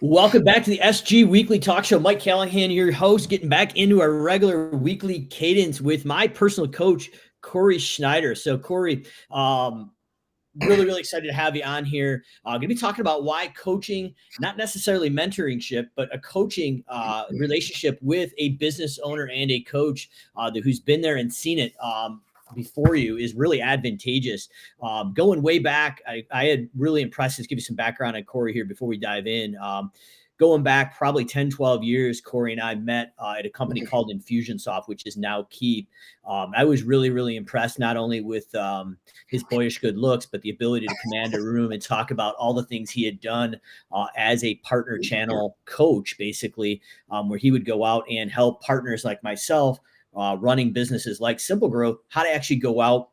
Welcome back to the SG Weekly Talk Show. Mike Callahan, your host, getting back into our regular weekly cadence with my personal coach, Corey Schneider. So, Corey, really excited to have you on here. Going to be talking about why coaching, not necessarily mentoringship, but a coaching relationship with a business owner and a coach who's been there and seen it. Before you is really advantageous. Going way back, I had really impressed. Let's give you some background on Corey here before we dive in. Going back probably 10, 12 years, Corey and I met at a company called Infusionsoft, which is now Keep. I was really impressed, not only with his boyish good looks, but the ability to command a room and talk about all the things he had done as a partner channel coach, basically, where he would go out and help partners like myself running businesses like Simple Growth, how to actually go out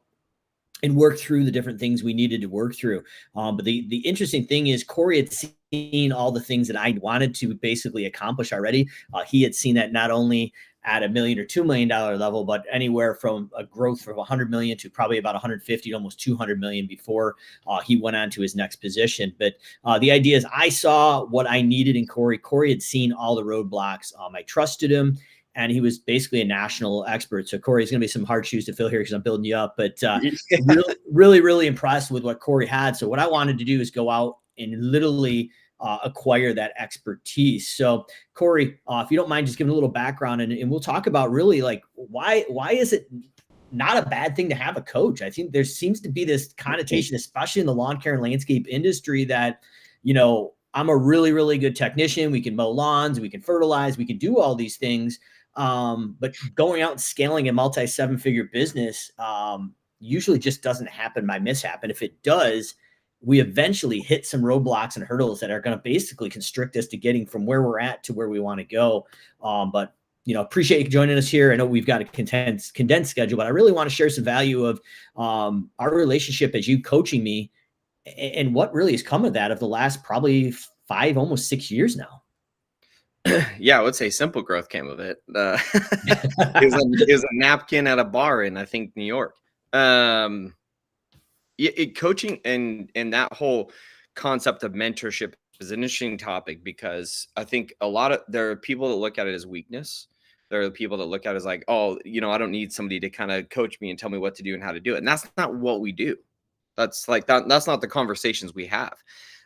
and work through the different things we needed to work through. But the interesting thing is Corey had seen all the things that I wanted to basically accomplish already. He had seen that not only at $1 million or $2 million level, but anywhere from a growth from 100 million to probably about 150 to almost 200 million before he went on to his next position. But the idea is I saw what I needed in Corey. Corey had seen all the roadblocks. I trusted him. And he was basically a national expert. So Corey's going to be some hard shoes to fill here because I'm building you up. But really impressed with what Corey had. So what I wanted to do is go out and literally acquire that expertise. So Corey, if you don't mind, just giving a little background, and we'll talk about really like why is it not a bad thing to have a coach? I think there seems to be this connotation, especially in the lawn care and landscape industry, that I'm a really good technician. We can mow lawns, we can fertilize, we can do all these things. But going out and scaling a multi-7-figure business usually just doesn't happen by mishap. And if it does, we eventually hit some roadblocks and hurdles that are going to basically constrict us to getting from where we're at to where we want to go. But appreciate you joining us here. I know we've got a condensed schedule, but I really want to share some value of our relationship as you coaching me and what really has come of that of the last probably 5, almost 6 years now. Yeah, I would say Simple Growth came of it. It was a napkin at a bar in, I think, New York. Coaching and that whole concept of mentorship is an interesting topic because I think there are people that look at it as weakness. There are people that look at it as like, oh, I don't need somebody to kind of coach me and tell me what to do and how to do it. And that's not what we do. That's not the conversations we have.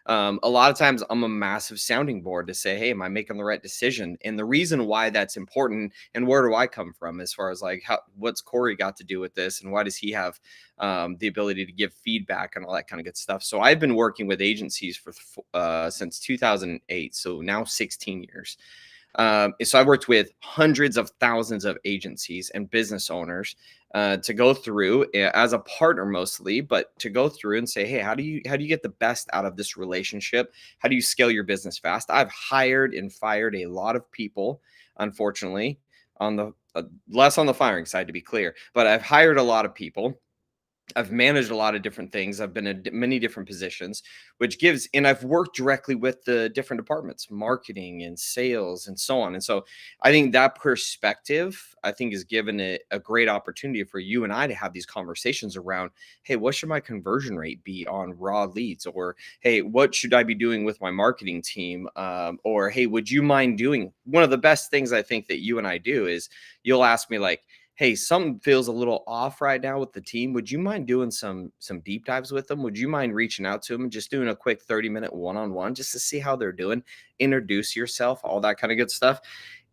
A lot of times I'm a massive sounding board to say, hey, am I making the right decision? And the reason why that's important and where do I come from as far as like what's Corey got to do with this and why does he have the ability to give feedback and all that kind of good stuff. So I've been working with agencies for since 2008. So now 16 years. So I worked with hundreds of thousands of agencies and business owners to go through as a partner mostly, but to go through and say, hey, how do you get the best out of this relationship? How do you scale your business fast? I've hired and fired a lot of people, unfortunately, on the less on the firing side, to be clear, but I've hired a lot of people. I've managed a lot of different things. I've been in many different positions, and I've worked directly with the different departments, marketing and sales and so on. And so I think that perspective, is given a great opportunity for you and I to have these conversations around, hey, what should my conversion rate be on raw leads? Or, hey, what should I be doing with my marketing team? Or, hey, would you mind doing one of the best things I think that you and I do is you'll ask me like, hey, something feels a little off right now with the team. Would you mind doing some deep dives with them? Would you mind reaching out to them and just doing a quick 30-minute one-on-one just to see how they're doing? Introduce yourself, all that kind of good stuff.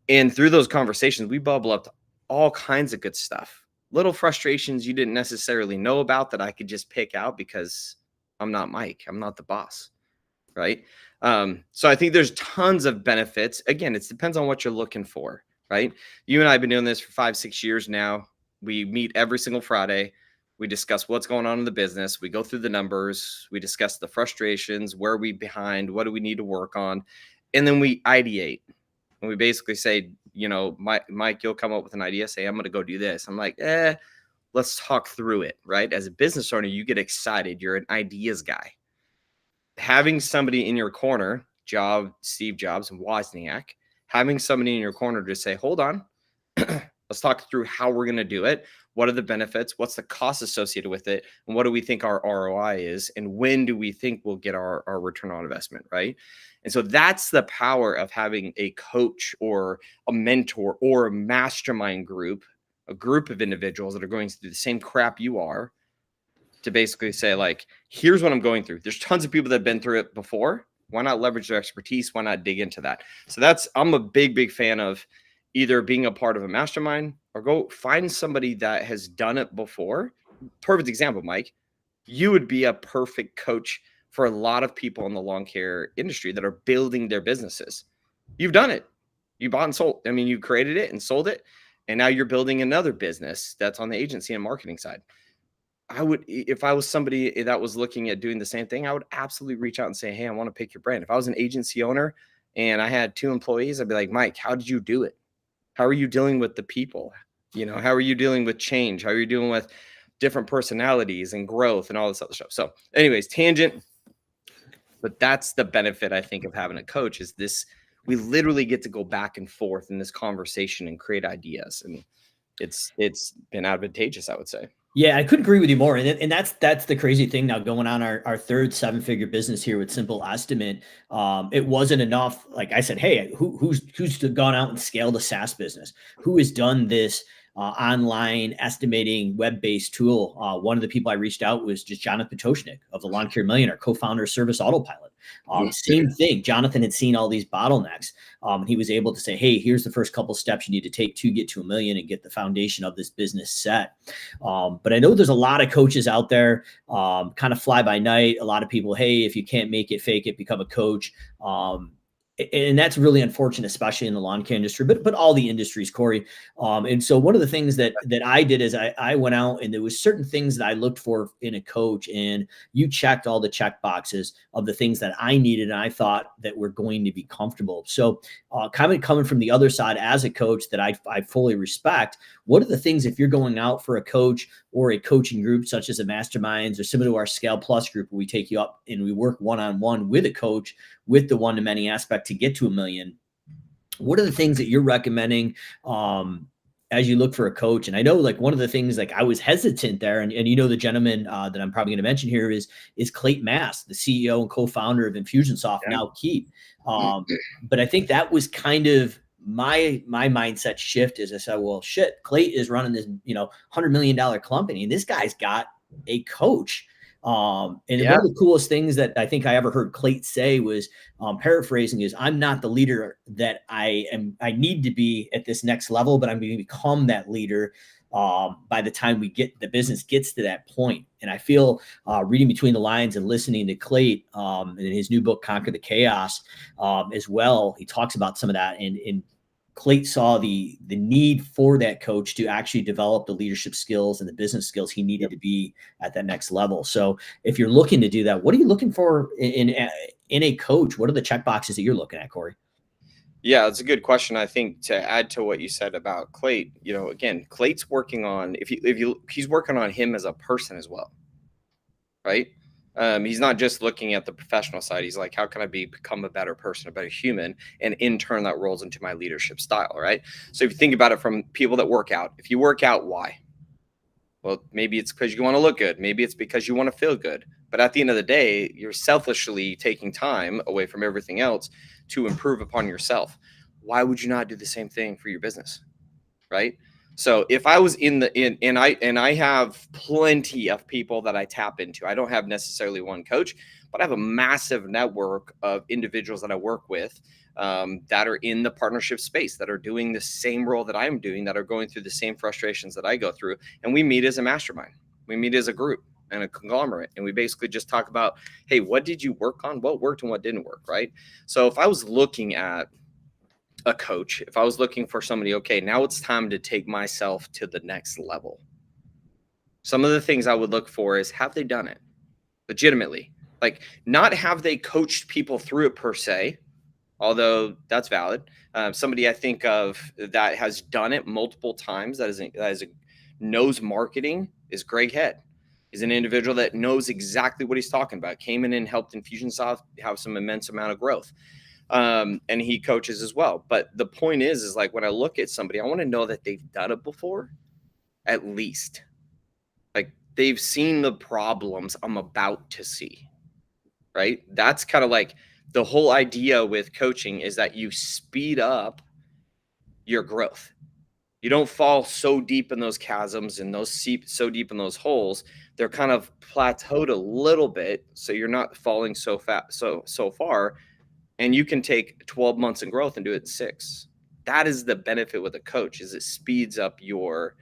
And through those conversations, we bubble up to all kinds of good stuff. Little frustrations you didn't necessarily know about that I could just pick out because I'm not Mike. I'm not the boss, right? So I think there's tons of benefits. Again, it depends on what you're looking for. Right? You and I have been doing this for 5-6 years now. We meet every single Friday. We discuss what's going on in the business. We go through the numbers. We discuss the frustrations. Where are we behind? What do we need to work on? And then we ideate. And we basically say, Mike, you'll come up with an idea. Say, I'm going to go do this. I'm like, let's talk through it. Right? As a business owner, you get excited. You're an ideas guy. Having somebody in your corner, Steve Jobs and Wozniak, having somebody in your corner to say, hold on, Let's talk through how we're going to do it. What are the benefits? What's the cost associated with it? And what do we think our ROI is? And when do we think we'll get our return on investment, right? And so that's the power of having a coach or a mentor or a mastermind group, a group of individuals that are going through the same crap you are, to basically say, like, here's what I'm going through. There's tons of people that have been through it before. Why not leverage their expertise? Why not dig into that? So I'm a big fan of either being a part of a mastermind or go find somebody that has done it before. Perfect example, Mike. You would be a perfect coach for a lot of people in the lawn care industry that are building their businesses. You've done it. You bought and sold. I mean, you created it and sold it. And now you're building another business that's on the agency and marketing side. I would, if I was somebody that was looking at doing the same thing, I would absolutely reach out and say, hey, I want to pick your brand. If I was an agency owner and I had 2 employees, I'd be like, Mike, how did you do it? How are you dealing with the people? How are you dealing with change? How are you dealing with different personalities and growth and all this other stuff? So anyways, tangent, but that's the benefit, I think, of having a coach is this, we literally get to go back and forth in this conversation and create ideas. And it's been advantageous, I would say. Yeah, I couldn't agree with you more. And that's the crazy thing now going on our third 7-figure business here with Simple Estimate. It wasn't enough. Like I said, hey, who's gone out and scaled a SaaS business? Who has done this online estimating web-based tool? One of the people I reached out was just Jonathan Potoshnik of the Lawn Care Millionaire, co-founder of Service Autopilot. Same thing. Jonathan had seen all these bottlenecks. And he was able to say, hey, here's the first couple steps you need to take to get to $1 million and get the foundation of this business set. But I know there's a lot of coaches out there, kind of fly by night. A lot of people, hey, if you can't make it, fake it, become a coach. And that's really unfortunate, especially in the lawn care industry, but all the industries, Corey. And so one of the things that I did is I went out and there was certain things that I looked for in a coach, and you checked all the check boxes of the things that I needed and I thought that were going to be comfortable. So coming from the other side as a coach that I fully respect, what are the things, if you're going out for a coach or a coaching group such as a masterminds or similar to our Scale Plus group, where we take you up and we work one-on-one with a coach with the one-to-many aspect to get to $1 million, what are the things that you're recommending as you look for a coach? And I know, like, one of the things, like, I was hesitant there, and the gentleman that I'm probably going to mention here is Clayton Mass, the CEO and co-founder of Infusionsoft, now Keap. But I think that was kind of my mindset shift. Is I said, well, shit, Clayton is running this $100 million company, and this guy's got a coach. And one of the coolest things that I think I ever heard Clayton say was, paraphrasing, is, I'm not the leader that I need to be at this next level, but I'm going to become that leader by the time the business gets to that point. And I feel, reading between the lines and listening to Clayton in his new book, Conquer the Chaos, as well, he talks about some of that. And Clayton saw the need for that coach to actually develop the leadership skills and the business skills he needed to be at that next level. So if you're looking to do that, what are you looking for in a coach? What are the check boxes that you're looking at, Corey? Yeah, that's a good question. I think to add to what you said about Clayton, again, Clayton's working on, he's working on him as a person as well, right? He's not just looking at the professional side. He's like, how can I become a better person, a better human? And in turn, that rolls into my leadership style, right? So if you think about it from people that work out, if you work out, why? Well, maybe it's because you want to look good. Maybe it's because you want to feel good. But at the end of the day, you're selfishly taking time away from everything else to improve upon yourself. Why would you not do the same thing for your business, right? So if I was and I have plenty of people that I tap into. I don't have necessarily one coach, but I have a massive network of individuals that I work with that are in the partnership space, that are doing the same role that I'm doing, that are going through the same frustrations that I go through. And we meet as a mastermind. We meet as a group and a conglomerate. And we basically just talk about, hey, what did you work on? What worked and what didn't work, right? So if I was looking at a coach, if I was looking for somebody, okay, now it's time to take myself to the next level. Some of the things I would look for is, have they done it legitimately? Like, not have they coached people through it per se, although that's valid. Somebody I think of that has done it multiple times, that knows marketing, is Greg Head. He's an individual that knows exactly what he's talking about. Came in and helped Infusionsoft have some immense amount of growth. And he coaches as well. But the point is like when I look at somebody, I want to know that they've done it before, at least. Like they've seen the problems I'm about to see, right? That's kind of like the whole idea with coaching is that you speed up your growth. You don't fall so deep in those chasms and so deep in those holes. They're kind of plateaued a little bit, so you're not falling so far. And you can take 12 months in growth and do it in 6. That is the benefit with a coach. Is it speeds up your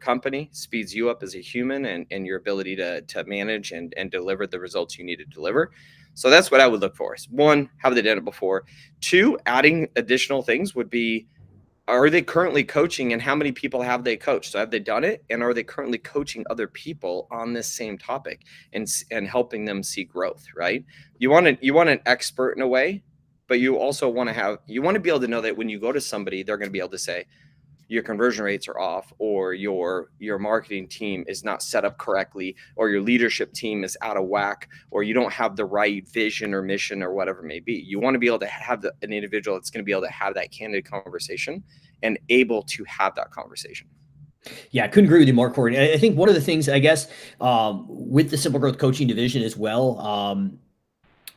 company, speeds you up as a human, and your ability to manage and deliver the results you need to deliver. So that's what I would look for. Is 1, have they done it before? 2, adding additional things would be, are they currently coaching, and how many people have they coached? So have they done it, and are they currently coaching other people on this same topic and helping them see growth, right? You want an expert in a way, but you also want to be able to know that when you go to somebody, they're going to be able to say your conversion rates are off, or your marketing team is not set up correctly, or your leadership team is out of whack, or you don't have the right vision or mission or whatever it may be. You want to be able to have an individual that's going to be able to have that candid conversation and able to have that conversation. Yeah, I couldn't agree with you more, Corey. I think one of the things, I guess, with the Simple Growth Coaching division as well,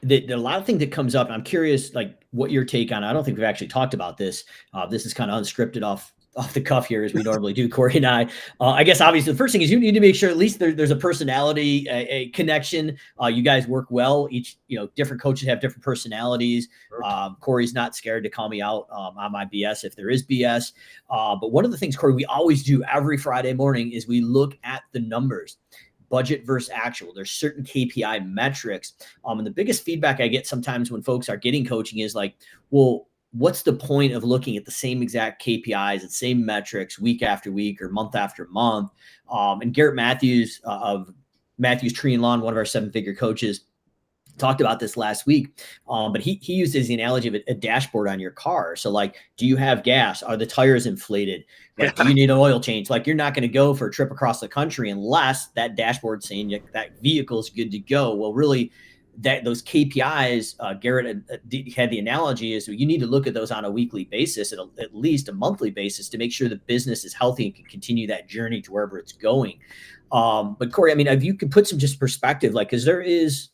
that a lot of things that comes up, and I'm curious, like, what your take on. I don't think we've actually talked about this. This is kind of unscripted off the cuff here, as we normally do, Corey and I. I guess obviously the first thing is you need to make sure at least there's a personality, a connection. You guys work well. Each, different coaches have different personalities. Corey's not scared to call me out on my BS if there is BS. But one of the things, Corey, we always do every Friday morning is we look at the numbers. Budget versus actual. There's certain KPI metrics. And the biggest feedback I get sometimes when folks are getting coaching is like, well, what's the point of looking at the same exact KPIs and same metrics week after week or month after month? And Garrett Matthews of Matthews Tree and Lawn, one of our 7-figure coaches, talked about this last week, but he used the analogy of a dashboard on your car. So like, do you have gas? Are the tires inflated? Like, do you need an oil change? Like, you're not going to go for a trip across the country unless that dashboard's saying that vehicle is good to go. Well, really, those KPIs, Garrett had the analogy is you need to look at those on a weekly basis, at least a monthly basis, to make sure the business is healthy and can continue that journey to wherever it's going. But Corey, I mean, if you could put some just perspective, like, because there is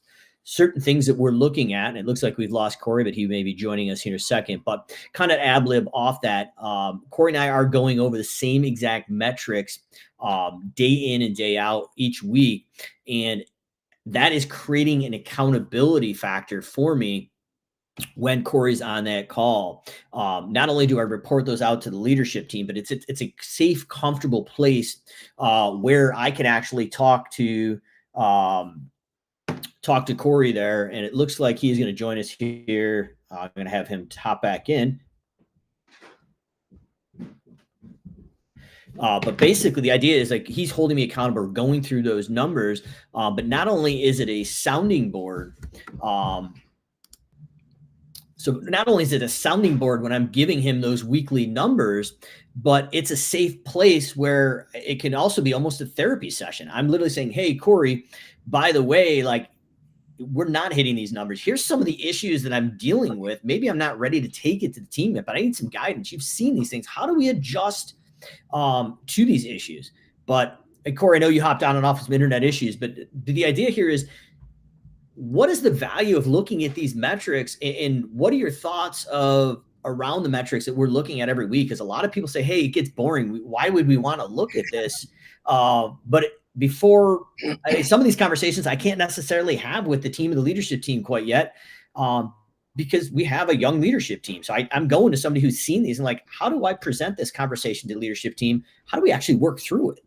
certain things that we're looking at, and it looks like we've lost Corey, but he may be joining us here in a second, but kind of ad lib off that. Corey and I are going over the same exact metrics day in and day out each week. And that is creating an accountability factor for me when Corey's on that call. Not only do I report those out to the leadership team, but it's a safe, comfortable place where I can actually talk to Corey there. And it looks like he's going to join us here. I'm going to have him hop back in. But basically the idea is like, he's holding me accountable, going through those numbers. But not only is it a sounding board, so not only is it a sounding board when I'm giving him those weekly numbers, but it's a safe place where it can also be almost a therapy session. I'm literally saying, hey, Corey, by the way, like, we're not hitting these numbers. Here's some of the issues that I'm dealing with. Maybe I'm not ready to take it to the team yet, but I need some guidance. You've seen these things. How do we adjust to these issues? But Corey, I know you hopped on and off with some internet issues, but the idea here is, what is the value of looking at these metrics, and what are your thoughts around the metrics that we're looking at every week? Because a lot of people say, hey, it gets boring. Why would we want to look at this? But before some of these conversations, I can't necessarily have with the team and the leadership team quite yet, because we have a young leadership team. So I'm going to somebody who's seen these and like, how do I present this conversation to the leadership team? How do we actually work through it?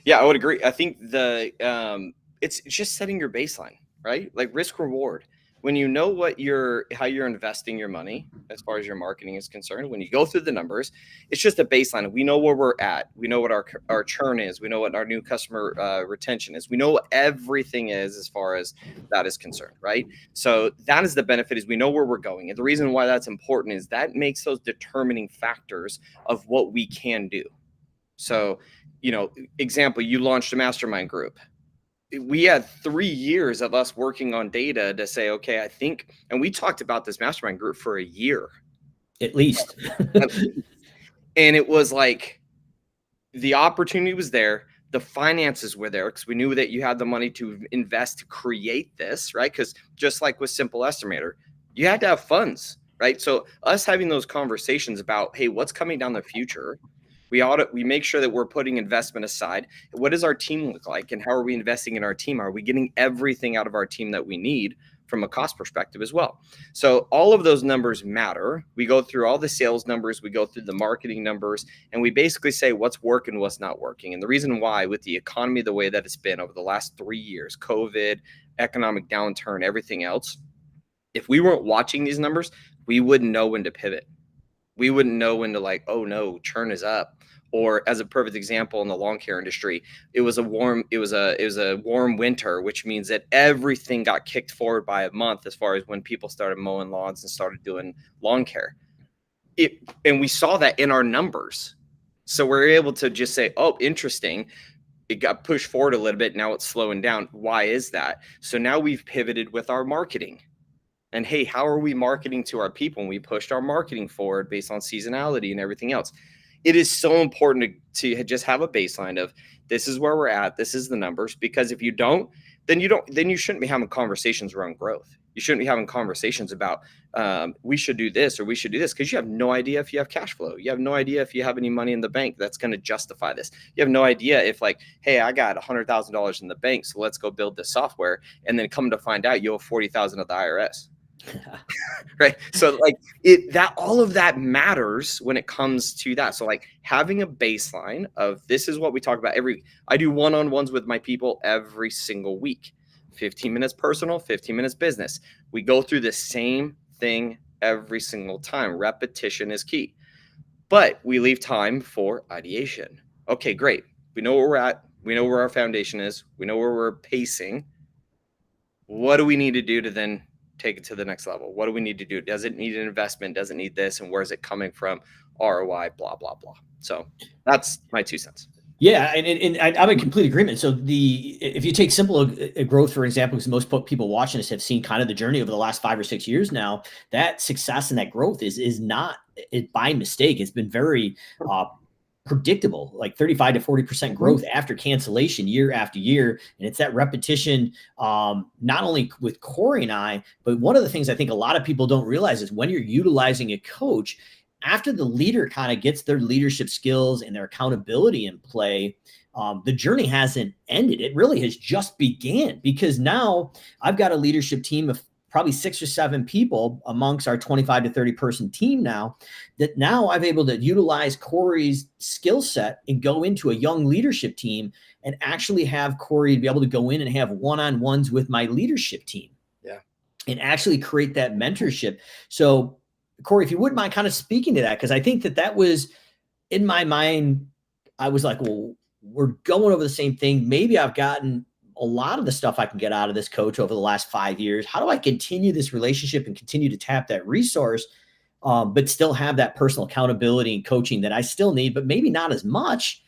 Yeah, I would agree. I think it's just setting your baseline, right? Like risk reward. When you know how you're investing your money as far as your marketing is concerned, when you go through the numbers, it's just a baseline. We know where we're at. We know what our churn is. We know what our new customer retention is. We know what everything is as far as that is concerned, right? So that is the benefit, is we know where we're going. And the reason why that's important is that makes those determining factors of what we can do. So, example, you launched a mastermind group. we had 3 years of us working on data to say, okay, I think, and we talked about this mastermind group for a year. At least. And it was like, the opportunity was there. The finances were there because we knew that you had the money to invest to create this, right? Because just like with Simple Estimator, you had to have funds, right? So us having those conversations about, hey, what's coming down the future? We make sure that we're putting investment aside. What does our team look like, and how are we investing in our team? Are we getting everything out of our team that we need from a cost perspective as well? So all of those numbers matter. We go through all the sales numbers, we go through the marketing numbers, and we basically say what's working, what's not working. And the reason why, with the economy the way that it's been over the last 3 years, COVID, economic downturn, everything else, if we weren't watching these numbers, we wouldn't know when to pivot. We wouldn't know when to, like, oh no, churn is up. Or as a perfect example, in the lawn care industry, it was a warm winter, which means that everything got kicked forward by a month as far as when people started mowing lawns and started doing lawn care. And we saw that in our numbers. So we're able to just say, oh, interesting. It got pushed forward a little bit. Now it's slowing down. Why is that? So now we've pivoted with our marketing. And hey, how are we marketing to our people? And we pushed our marketing forward based on seasonality and everything else. It is so important to just have a baseline of, this is where we're at, this is the numbers, because if you don't, then you shouldn't be having conversations around growth. You shouldn't be having conversations about we should do this or we should do this, because you have no idea if you have cash flow. You have no idea if you have any money in the bank that's going to justify this. You have no idea if, like, hey, I got $100,000 in the bank, so let's go build this software, and then come to find out you owe $40,000 at the IRS. Right. So like all of that matters when it comes to that. So like having a baseline of, this is what we talk about I do one-on-ones with my people every single week, 15 minutes personal, 15 minutes business. We go through the same thing every single time. Repetition is key, but we leave time for ideation. Okay, great. We know where we're at. We know where our foundation is. We know where we're pacing. What do we need to do to then take it to the next level? What do we need to do? Does it need an investment? Does it need this? And where is it coming from? ROI, blah, blah, blah. So that's my 2 cents. Yeah, and I'm in complete agreement. So if you take Simple Growth, for example, because most people watching this have seen kind of the journey over the last 5 or 6 years now, that success and that growth is not by mistake. It's been very predictable, like 35 to 40% growth after cancellation year after year. And it's that repetition, not only with Corey and I, but one of the things I think a lot of people don't realize is when you're utilizing a coach, after the leader kind of gets their leadership skills and their accountability in play, the journey hasn't ended. It really has just began, because now I've got a leadership team of probably 6 or 7 people amongst our 25 to 30 person team now, that now I'm able to utilize Corey's skill set and go into a young leadership team and actually have Corey be able to go in and have one-on-ones with my leadership team. Yeah. And actually create that mentorship. So Corey, if you wouldn't mind kind of speaking to that, because I think that was in my mind. I was like, well, we're going over the same thing. Maybe I've gotten a lot of the stuff I can get out of this coach over the last 5 years. How do I continue this relationship and continue to tap that resource, but still have that personal accountability and coaching that I still need, but maybe not as much?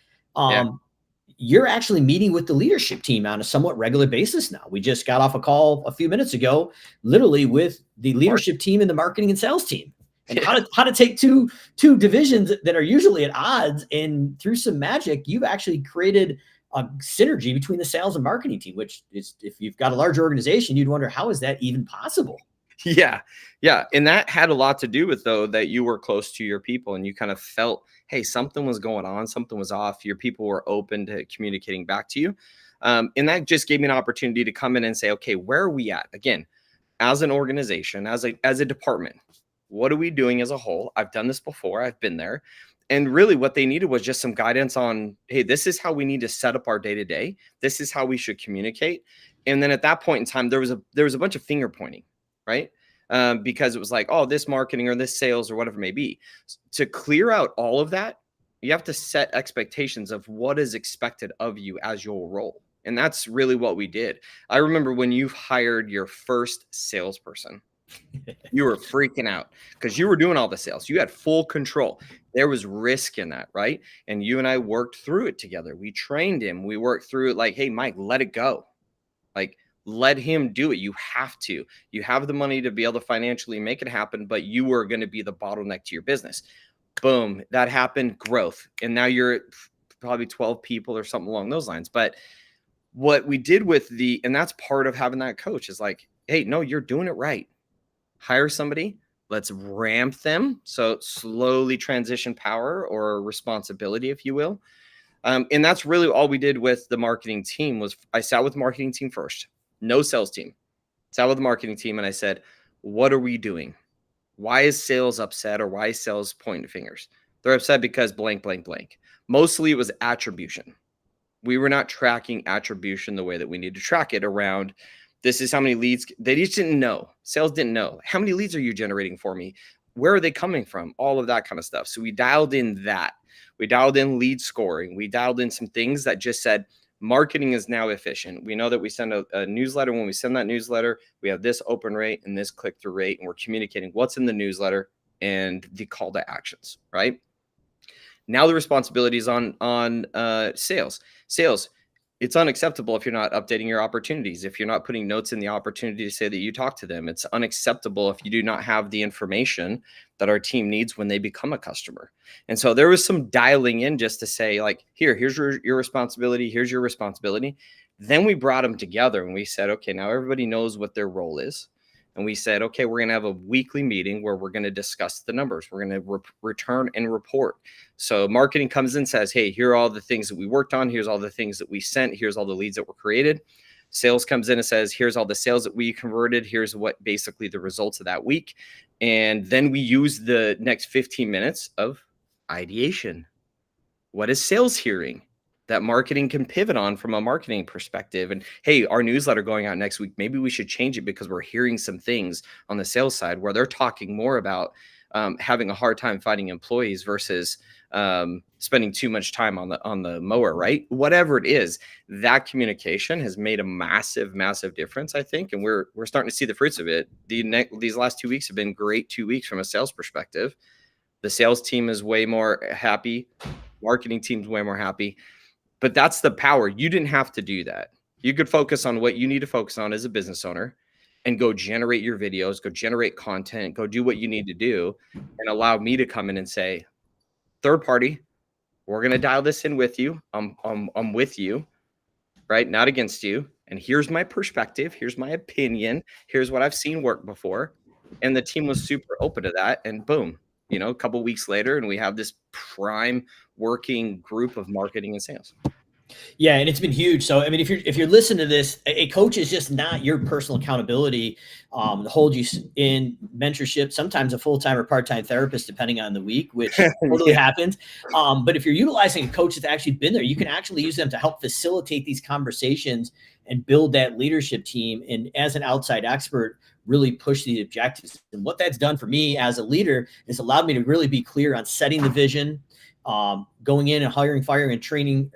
You're actually meeting with the leadership team on a somewhat regular basis now. We just got off a call a few minutes ago, literally with the leadership team and the marketing and sales team, and how to take two divisions that are usually at odds, and through some magic, you've actually created a synergy between the sales and marketing team, which is, if you've got a large organization, you'd wonder, how is that even possible? Yeah. And that had a lot to do with, though, that you were close to your people and you kind of felt, hey, something was going on, something was off. Your people were open to communicating back to you. And that just gave me an opportunity to come in and say, okay, where are we at? Again, as an organization, as a department, what are we doing as a whole? I've done this before. I've been there. And really what they needed was just some guidance on, hey, this is how we need to set up our day-to-day. This is how we should communicate. And then at that point in time, there was a bunch of finger pointing, right? Because it was like, oh, this marketing or this sales or whatever it may be. To clear out all of that, you have to set expectations of what is expected of you as your role. And that's really what we did. I remember when you hired your first salesperson, you were freaking out because you were doing all the sales. You had full control. There was risk in that, right? And you and I worked through it together. We trained him. We worked through it like, hey, Mike, let it go. Like, let him do it. You have to. You have the money to be able to financially make it happen, but you are going to be the bottleneck to your business. Boom, that happened, growth. And now you're at probably 12 people or something along those lines. But what we did with and that's part of having that coach is like, hey, no, you're doing it right. Hire somebody. Let's ramp them. So slowly transition power or responsibility, if you will. And that's really all we did with the marketing team. Was I sat with the marketing team first, no sales team. Sat with the marketing team and I said, what are we doing? Why is sales upset, or why is sales pointing fingers? They're upset because blank, blank, blank. Mostly it was attribution. We were not tracking attribution the way that we need to track it around. This is how many leads. They just didn't know. Sales didn't know. How many leads are you generating for me? Where are they coming from? All of that kind of stuff. So we dialed in that. We dialed in lead scoring. We dialed in some things that just said, marketing is now efficient. We know that we send a newsletter. When we send that newsletter, we have this open rate and this click-through rate, and we're communicating what's in the newsletter and the call to actions, right? Now the responsibility is on sales. Sales, it's unacceptable if you're not updating your opportunities, if you're not putting notes in the opportunity to say that you talk to them. It's unacceptable if you do not have the information that our team needs when they become a customer. And so there was some dialing in just to say, like, here's your responsibility, here's your responsibility. Then we brought them together and we said, okay, now everybody knows what their role is. And we said, okay, we're going to have a weekly meeting where we're going to discuss the numbers. We're going to return and report. So marketing comes in and says, hey, here are all the things that we worked on. Here's all the things that we sent. Here's all the leads that were created. Sales comes in and says, here's all the sales that we converted. Here's what basically the results of that week. And then we use the next 15 minutes of ideation. What is sales hearing that marketing can pivot on from a marketing perspective? And hey, our newsletter going out next week, maybe we should change it because we're hearing some things on the sales side where they're talking more about having a hard time finding employees versus spending too much time on the mower, right? Whatever it is, that communication has made a massive, massive difference, I think. And we're starting to see the fruits of it. These last 2 weeks have been great 2 weeks from a sales perspective. The sales team is way more happy. Marketing team's way more happy. But that's the power. You didn't have to do that. You could focus on what you need to focus on as a business owner and go generate your videos, go generate content, go do what you need to do, and allow me to come in and say, third party, we're going to dial this in with you. I'm with you, right? Not against you. And here's my perspective. Here's my opinion. Here's what I've seen work before. And the team was super open to that. And boom, a couple of weeks later, and we have this prime working group of marketing and sales. Yeah, and it's been huge. So, I mean, if you're listening to this, a coach is just not your personal accountability to hold you in mentorship, sometimes a full-time or part-time therapist, depending on the week, which totally happens. But if you're utilizing a coach that's actually been there, you can actually use them to help facilitate these conversations and build that leadership team. And as an outside expert, really push the objectives. And what that's done for me as a leader is allowed me to really be clear on setting the vision, going in and hiring, firing, and training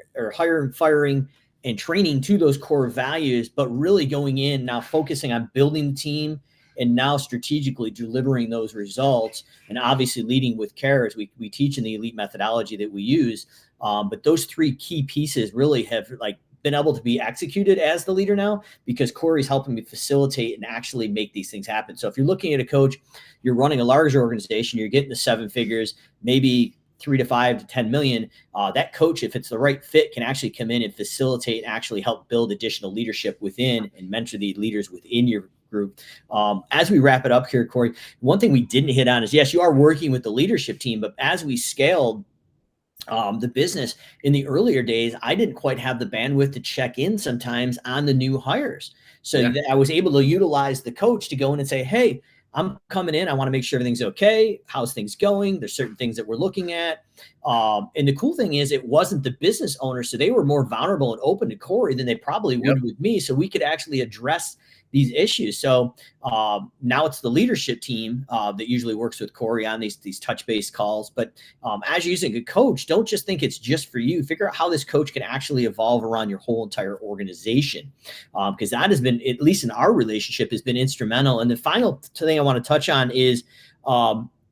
to those core values, but really going in now focusing on building the team and now strategically delivering those results, and obviously leading with care as we teach in the elite methodology that we use. But those three key pieces really have been able to be executed as the leader now, because Corey's helping me facilitate and actually make these things happen. So if you're looking at a coach, you're running a larger organization, you're getting the 7 figures, maybe 3 to 5 to 10 million, that coach, if it's the right fit, can actually come in and facilitate and actually help build additional leadership within and mentor the leaders within your group. As we wrap it up here, Corey, one thing we didn't hit on is, yes, you are working with the leadership team, but as we scaled the business in the earlier days, I didn't quite have the bandwidth to check in sometimes on the new hires. So I was able to utilize the coach to go in and say, hey, I'm coming in. I want to make sure everything's okay. How's things going? There's certain things that we're looking at. And the cool thing is it wasn't the business owner. So they were more vulnerable and open to Corey than they probably would with me. So we could actually address these issues. So now it's the leadership team that usually works with Corey on these touch-based calls. But as you're using a coach, don't just think it's just for you. Figure out how this coach can actually evolve around your whole entire organization, because that has been, at least in our relationship, has been instrumental. And the final thing I want to touch on is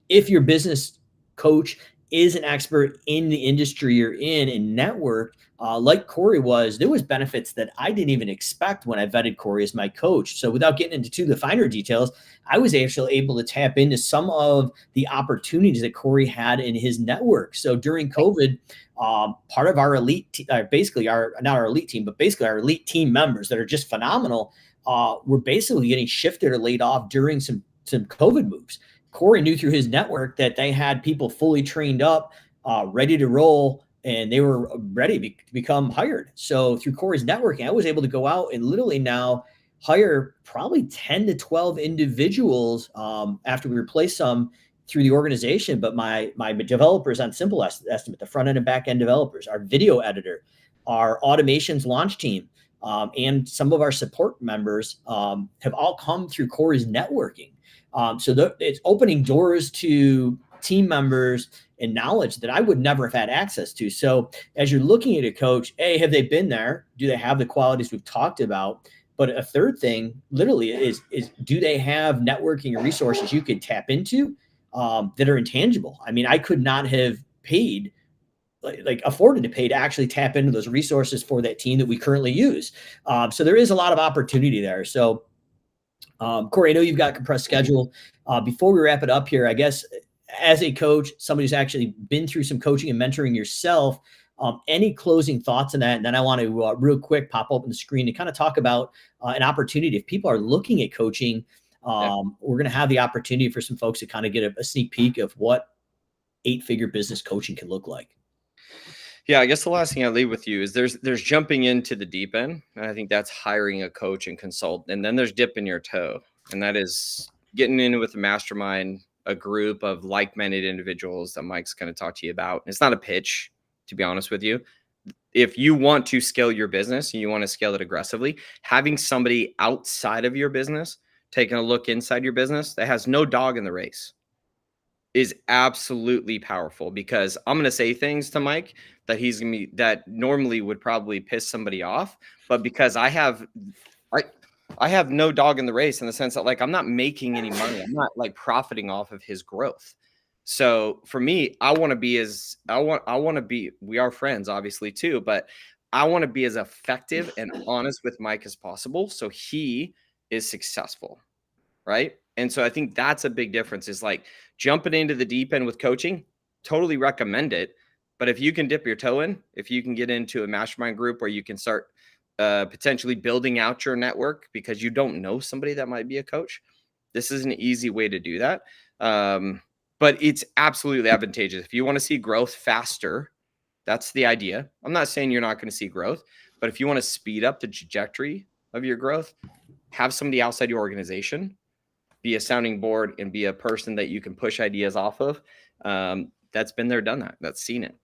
if your business coach is an expert in the industry you're in and network, like Corey was, there was benefits that I didn't even expect when I vetted Corey as my coach. So without getting into the finer details, I was actually able to tap into some of the opportunities that Corey had in his network. So during COVID, part of our elite, basically not our elite team, but basically our elite team members that are just phenomenal, were basically getting shifted or laid off during some COVID moves. Corey knew through his network that they had people fully trained up, ready to roll, and they were ready to become hired. So through Corey's networking, I was able to go out and literally now hire probably 10 to 12 individuals after we replaced some through the organization. But my developers on Simple Estimate, the front end and back end developers, our video editor, our automations launch team, and some of our support members have all come through Corey's networking. So it's opening doors to team members and knowledge that I would never have had access to. So as you're looking at a coach, have they been there? Do they have the qualities we've talked about? But a third thing literally is do they have networking or resources you could tap into that are intangible? I mean, I could not have paid afforded to pay to actually tap into those resources for that team that we currently use. So there is a lot of opportunity there. So Corey, I know you've got a compressed schedule. Before we wrap it up here, I guess as a coach, somebody who's actually been through some coaching and mentoring yourself, any closing thoughts on that? And then I want to real quick pop open the screen to kind of talk about an opportunity. If people are looking at coaching, we're going to have the opportunity for some folks to kind of get a sneak peek of what 8-figure business coaching can look like. Yeah, I guess the last thing I leave with you is there's jumping into the deep end. And I think that's hiring a coach and consult. And then there's dipping your toe. And that is getting in with a mastermind, a group of like-minded individuals that Mike's going to talk to you about. It's not a pitch, to be honest with you. If you want to scale your business and you want to scale it aggressively, having somebody outside of your business, taking a look inside your business that has no dog in the race is absolutely powerful, because I'm going to say things to Mike that normally would probably piss somebody off. But because I have no dog in the race, in the sense that I'm not making any money. I'm not profiting off of his growth. So for me, we are friends obviously too, but I want to be as effective and honest with Mike as possible, so he is successful. Right. And so I think that's a big difference, is jumping into the deep end with coaching. Totally recommend it. But if you can dip your toe in, if you can get into a mastermind group where you can start potentially building out your network because you don't know somebody that might be a coach, this is an easy way to do that. But it's absolutely advantageous. If you want to see growth faster, that's the idea. I'm not saying you're not going to see growth, but if you want to speed up the trajectory of your growth, have somebody outside your organization be a sounding board and be a person that you can push ideas off of. That's been there, done that. That's seen it.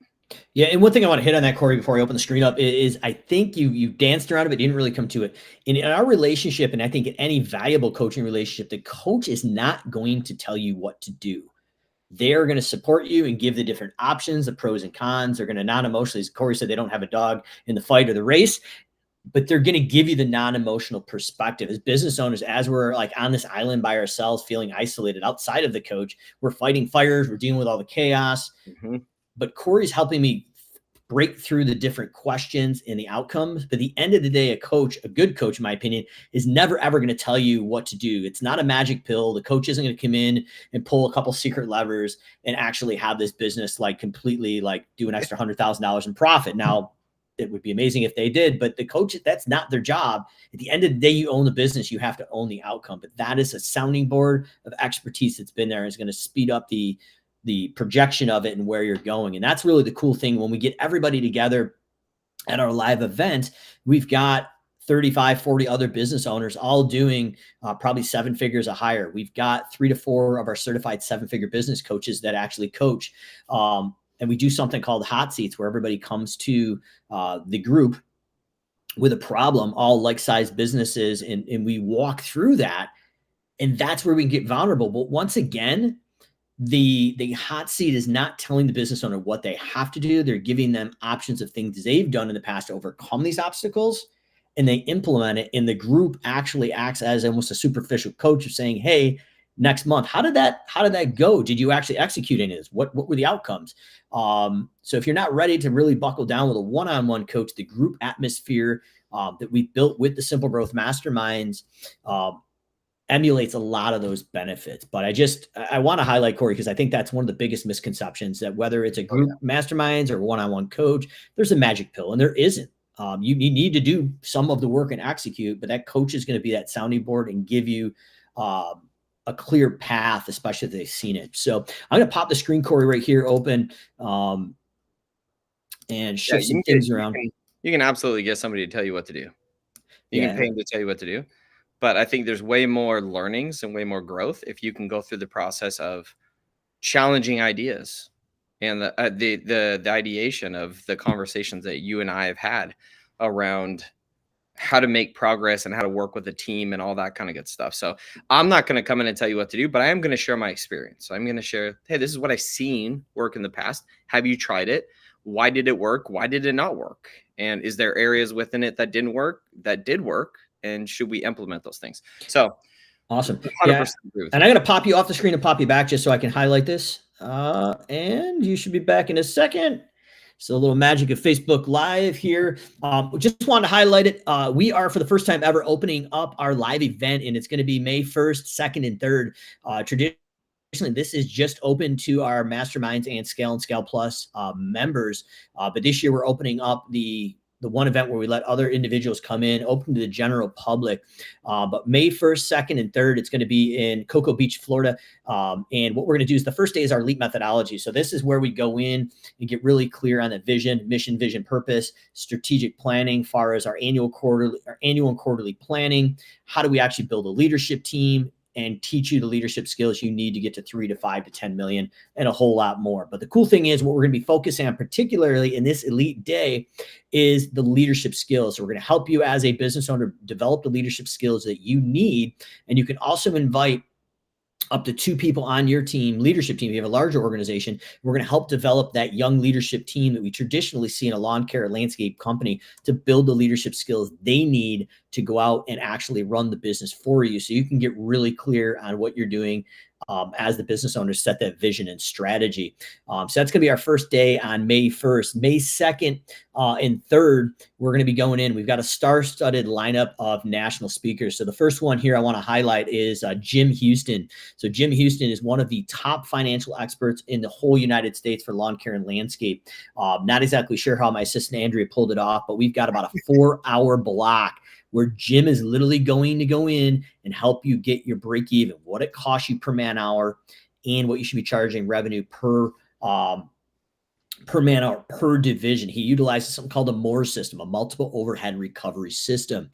Yeah, and one thing I want to hit on that, Corey, before I open the screen up, is I think you danced around it, but didn't really come to it. In our relationship, and I think in any valuable coaching relationship, the coach is not going to tell you what to do. They're going to support you and give the different options, the pros and cons. They're going to non-emotionally, as Corey said, they don't have a dog in the fight or the race, but they're going to give you the non-emotional perspective. As business owners, as we're on this island by ourselves, feeling isolated outside of the coach, we're fighting fires, we're dealing with all the chaos. Mm-hmm. But Corey's helping me break through the different questions and the outcomes. But at the end of the day, a good coach, in my opinion, is never, ever going to tell you what to do. It's not a magic pill. The coach isn't going to come in and pull a couple secret levers and actually have this business completely do an extra $100,000 in profit. Now, it would be amazing if they did, but the coach, that's not their job. At the end of the day, you own the business. You have to own the outcome, but that is a sounding board of expertise that's been there and is going to speed up the projection of it and where you're going. And that's really the cool thing. When we get everybody together at our live event, we've got 35, 40 other business owners all doing probably 7 figures or higher. We've got 3 to 4 of our certified 7-figure business coaches that actually coach. And we do something called hot seats, where everybody comes to the group with a problem, all like-sized businesses, and we walk through that. And that's where we can get vulnerable. But once again, the hot seat is not telling the business owner what they have to do. They're giving them options of things they've done in the past to overcome these obstacles, and they implement it. And the group actually acts as almost a superficial coach of saying, hey, next month. How did that go? Did you actually execute any of this? What were the outcomes? So if you're not ready to really buckle down with a one-on-one coach, the group atmosphere that we built with the Simple Growth Masterminds emulates a lot of those benefits. But I want to highlight, Corey, because I think that's one of the biggest misconceptions, that whether it's a group masterminds or one-on-one coach, there's a magic pill, and there isn't. You need to do some of the work and execute, but that coach is going to be that sounding board and give you a clear path, especially if they've seen it. So I'm going to pop the screen, Corey, right here open and shift some things around. You can absolutely get somebody to tell you what to do. You can pay them to tell you what to do. But I think there's way more learnings and way more growth if you can go through the process of challenging ideas and the ideation of the conversations that you and I have had around how to make progress and how to work with a team and all that kind of good stuff. So I'm not going to come in and tell you what to do, but I am going to share my experience. So I'm going to share, hey, this is what I've seen work in the past. Have you tried it? Why did it work? Why did it not work? And is there areas within it that didn't work, that did work? And should we implement those things? So awesome. Yeah. And I'm going to pop you off the screen and pop you back just so I can highlight this. And you should be back in a second. So a little magic of Facebook Live here. Just wanted to highlight it. We are, for the first time ever, opening up our live event, and it's going to be May 1st, 2nd, and 3rd. Traditionally, this is just open to our masterminds and Scale Plus members. But this year, we're opening up the one event where we let other individuals come in, open to the general public. But May 1st, 2nd, and 3rd, it's going to be in Cocoa Beach, Florida. And what we're going to do is the first day is our LEAP methodology. So this is where we go in and get really clear on the vision, mission, purpose, strategic planning, far as our annual and quarterly planning. How do we actually build a leadership team and teach you the leadership skills you need to get to 3 to 5 to 10 million and a whole lot more. But the cool thing is what we're going to be focusing on, particularly in this elite day, is the leadership skills. So we're going to help you as a business owner develop the leadership skills that you need. And you can also invite up to 2 people on your team, leadership team. If you have a larger organization, we're going to help develop that young leadership team that we traditionally see in a lawn care landscape company to build the leadership skills they need to go out and actually run the business for you. So you can get really clear on what you're doing as the business owner, set that vision and strategy. So that's going to be our first day on May 1st. May 2nd and 3rd, we're going to be going in. We've got a star-studded lineup of national speakers. So the first one here I want to highlight is Jim Houston. So Jim Houston is one of the top financial experts in the whole United States for lawn care and landscape. Not exactly sure how my assistant Andrea pulled it off, but we've got about a 4-hour block where Jim is literally going to go in and help you get your break even, what it costs you per man hour, and what you should be charging revenue per man hour per division. He utilizes something called a MORE system, a multiple overhead recovery system.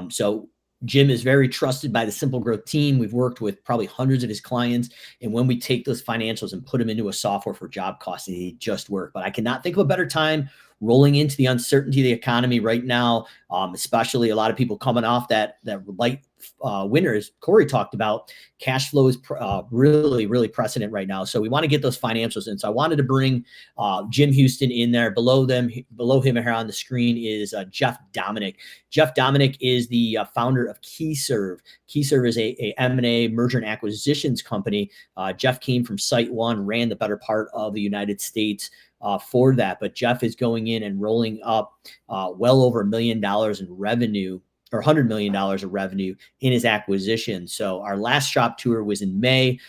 So Jim is very trusted by the Simple Growth team. We've worked with probably hundreds of his clients. And when we take those financials and put them into a software for job costing, they just work. But I cannot think of a better time rolling into the uncertainty of the economy right now, especially a lot of people coming off that light winter, as Corey talked about. Cash flow is really, really precedent right now. So we want to get those financials in. So I wanted to bring Jim Houston in there. Below him here on the screen is Jeff Dominic. Jeff Dominic is the founder of KeyServe. KeyServe is a M&A, merger and acquisitions company. Jeff came from SiteOne, ran the better part of the United States for that. But Jeff is going in and rolling up well over $1 million in revenue, or $100 million of revenue in his acquisition. So our last shop tour was in May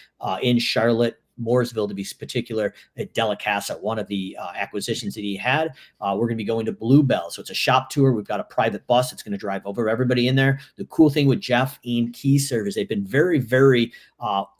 in Charlotte, Mooresville to be particular, at Delicasa, one of the acquisitions that he had. We're going to be going to Bluebell. So it's a shop tour. We've got a private bus that's going to drive over everybody in there. The cool thing with Jeff and KeyServe is they've been very, very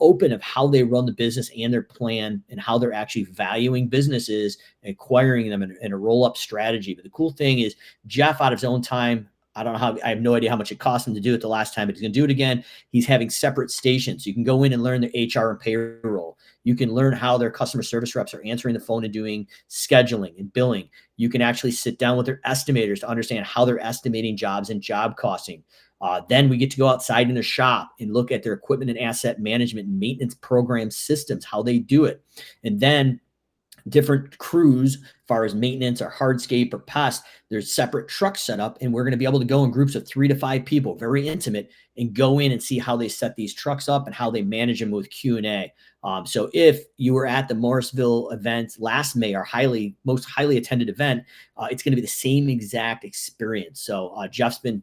open of how they run the business and their plan and how they're actually valuing businesses, acquiring them in a roll-up strategy. But the cool thing is Jeff, out of his own time, I have no idea how much it cost him to do it the last time, but he's going to do it again. He's having separate stations. You can go in and learn the HR and payroll. You can learn how their customer service reps are answering the phone and doing scheduling and billing. You can actually sit down with their estimators to understand how they're estimating jobs and job costing. Then we get to go outside in the shop and look at their equipment and asset management and maintenance program systems, how they do it. And then different crews, as far as maintenance or hardscape or pest, there's separate trucks set up, and we're going to be able to go in groups of 3 to 5 people, very intimate, and go in and see how they set these trucks up and how they manage them with Q&A. So if you were at the Morrisville event last May, our most highly attended event, it's going to be the same exact experience. So Jeff's been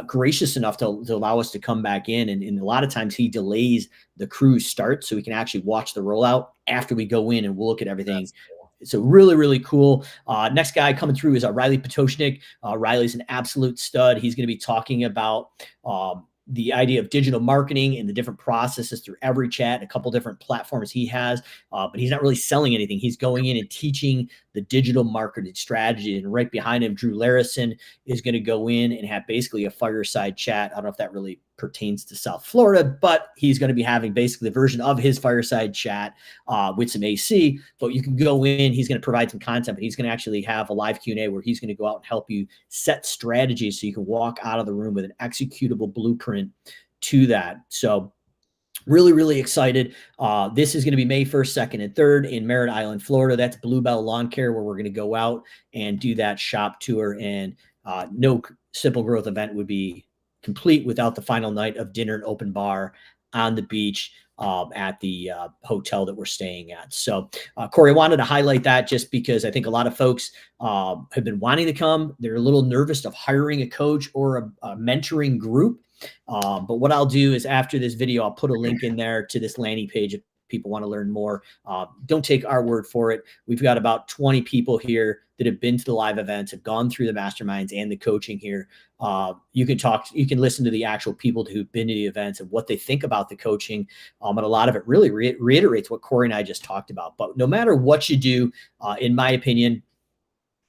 gracious enough to allow us to come back in. And a lot of times he delays the cruise start so we can actually watch the rollout after we go in and we'll look at everything. Cool. So really, really cool. Next guy coming through is Riley Potoshnik. Riley's an absolute stud. He's going to be talking about the idea of digital marketing and the different processes through every chat, a couple different platforms he has, but he's not really selling anything. He's going in and teaching the digital marketing strategy. And right behind him, Drew Larison is going to go in and have basically a fireside chat. I don't know if that really pertains to South Florida, but he's going to be having basically the version of his fireside chat with some AC. But you can go in, he's going to provide some content, but he's going to actually have a live Q&A where he's going to go out and help you set strategies so you can walk out of the room with an executable blueprint to that. So really, really excited. This is going to be May 1st, 2nd, and 3rd in Merritt Island, Florida. That's Bluebell Lawn Care, where we're going to go out and do that shop tour. And no Simple Growth event would be complete without the final night of dinner and open bar on the beach at the hotel that we're staying at. So Corey, I wanted to highlight that just because I think a lot of folks have been wanting to come. They're a little nervous of hiring a coach or a mentoring group. But what I'll do is after this video, I'll put a link in there to this landing page if people want to learn more. Don't take our word for it. We've got about 20 people here that have been to the live events, have gone through the masterminds and the coaching here. You can listen to the actual people who've been to the events and what they think about the coaching. And a lot of it really reiterates what Corey and I just talked about. But no matter what you do, in my opinion,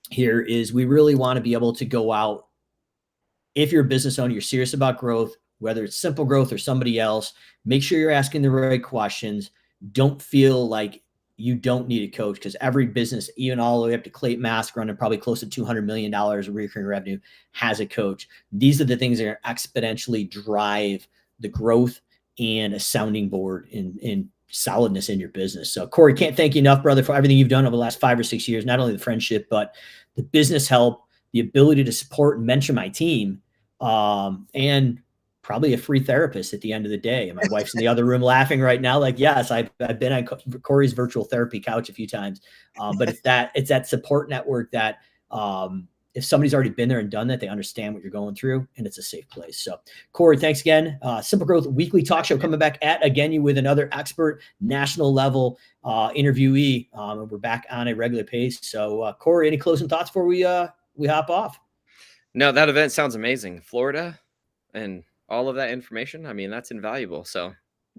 here is we really want to be able to go out. If you're a business owner, you're serious about growth, whether it's Simple Growth or somebody else, make sure you're asking the right questions. Don't feel like you don't need a coach, because every business, even all the way up to Clayton Mask, running probably close to $200 million of recurring revenue, has a coach. These are the things that exponentially drive the growth and a sounding board in solidness in your business. So Corey, can't thank you enough, brother, for everything you've done over the last 5 or 6 years, not only the friendship, but the business help, the ability to support and mentor my team, and probably a free therapist at the end of the day. And my wife's in the other room laughing right now. Like, yes, I've been on Corey's virtual therapy couch a few times. But it's that support network that if somebody's already been there and done that, they understand what you're going through, and it's a safe place. So Corey, thanks again. Simple Growth Weekly Talk Show coming back again you with another expert national level interviewee. We're back on a regular pace. So Corey, any closing thoughts before we hop off? No, that event sounds amazing. Florida and all of that information, I mean, that's invaluable. So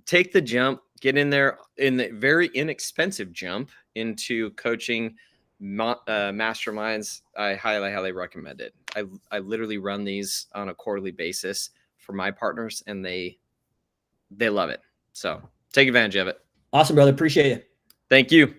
take the jump, get in there in the very inexpensive jump into coaching masterminds. I highly recommend it. I literally run these on a quarterly basis for my partners, and they love it. So take advantage of it. Awesome, brother. Appreciate it. Thank you.